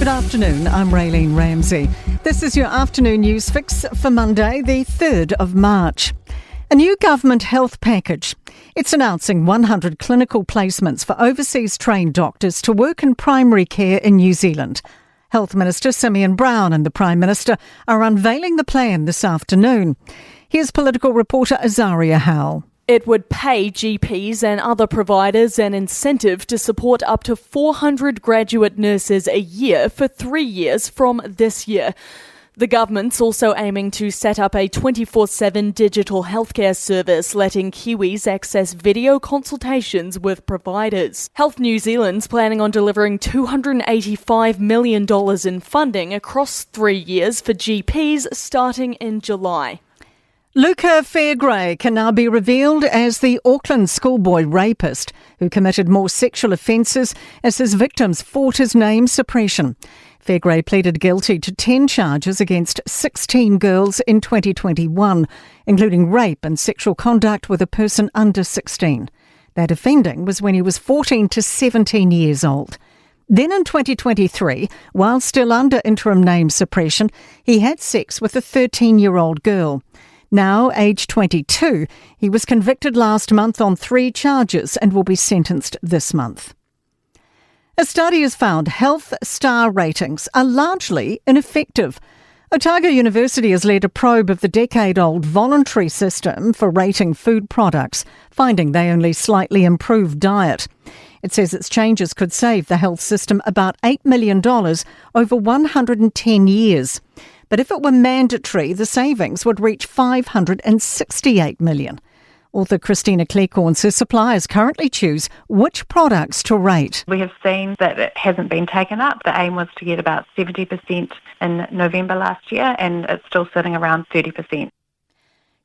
Good afternoon, I'm Raylene Ramsey. This is your afternoon news fix for Monday, the 3rd of March. A new government health package. It's announcing 100 clinical placements for overseas trained doctors to work in primary care in New Zealand. Health Minister Simeon Brown and the Prime Minister are unveiling the plan this afternoon. Here's political reporter Azaria Howell. It would pay GPs and other providers an incentive to support up to 400 graduate nurses a year for 3 years from this year. The government's also aiming to set up a 24/7 digital healthcare service, letting Kiwis access video consultations with providers. Health New Zealand's planning on delivering $285 million in funding across 3 years for GPs starting in July. Luca Fairgray can now be revealed as the Auckland schoolboy rapist who committed more sexual offences as his victims fought his name suppression. Fairgray pleaded guilty to 10 charges against 16 girls in 2021, including rape and sexual conduct with a person under 16. That offending was when he was 14 to 17 years old. Then in 2023, while still under interim name suppression, he had sex with a 13-year-old girl. Now, aged 22, he was convicted last month on 3 charges and will be sentenced this month. A study has found health star ratings are largely ineffective. Otago University has led a probe of the decade-old voluntary system for rating food products, finding they only slightly improve diet. It says its changes could save the health system about $8 million over 110 years. But if it were mandatory, the savings would reach $568 million. Author Christina Cleghorn says suppliers currently choose which products to rate. We have seen that it hasn't been taken up. The aim was to get about 70% in November last year, and it's still sitting around 30%.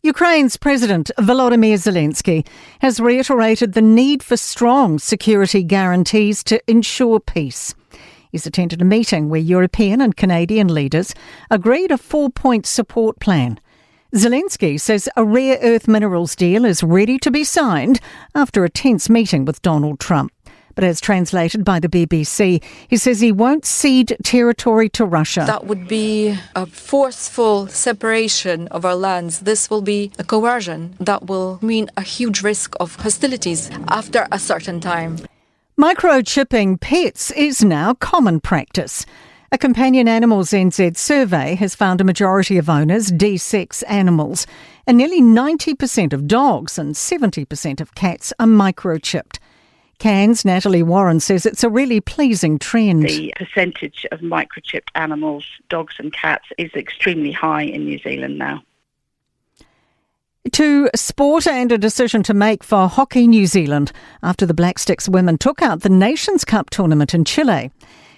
Ukraine's President Volodymyr Zelensky has reiterated the need for strong security guarantees to ensure peace. He's attended a meeting where European and Canadian leaders agreed a 4-point support plan. Zelensky says a rare earth minerals deal is ready to be signed after a tense meeting with Donald Trump. But as translated by the BBC, he says he won't cede territory to Russia. That would be a forceful separation of our lands. This will be a coercion that will mean a huge risk of hostilities after a certain time. Microchipping pets is now common practice. A Companion Animals NZ survey has found a majority of owners de-sex animals, and nearly 90% of dogs and 70% of cats are microchipped. CAN's Natalie Warren says it's a really pleasing trend. The percentage of microchipped animals, dogs and cats, is extremely high in New Zealand now. To sport and a decision to make for Hockey New Zealand after the Black Sticks women took out the Nations Cup tournament in Chile.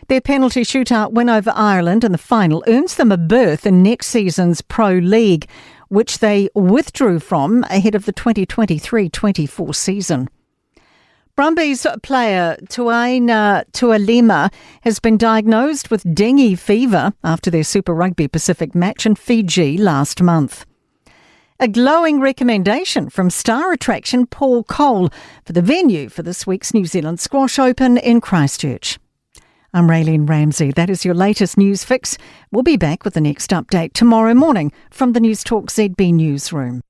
Their penalty shootout win over Ireland in the final earns them a berth in next season's Pro League, which they withdrew from ahead of the 2023-24 season. Brumbies player Tuaina Tualima has been diagnosed with dengue fever after their Super Rugby Pacific match in Fiji last month. A glowing recommendation from star attraction Paul Cole for the venue for this week's New Zealand Squash Open in Christchurch. I'm Raylene Ramsey. That is your latest news fix. We'll be back with the next update tomorrow morning from the Newstalk ZB newsroom.